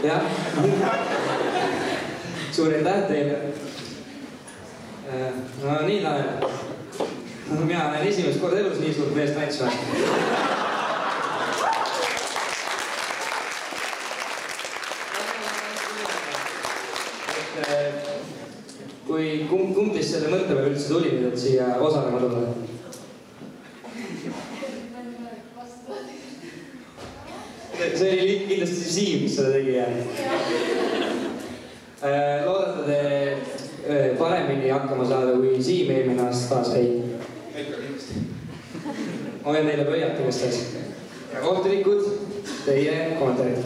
jah. Suur aitäh teile. No nii lahe. Mina olen esimest korda elus nii suurt meest näitsa. Kui kumb teist selle mõtte peale üldse tuli, et siia osalema tulla? See oli kindlasti Siim, mis seda tegi, jah. Loodate te paremini hakkama saada, kui Siim eelmine aasta taas ei? Ikka kindlasti. Ma hoian teile pöiati, kes taas. Ja kohtunikud, teie kommentaarid.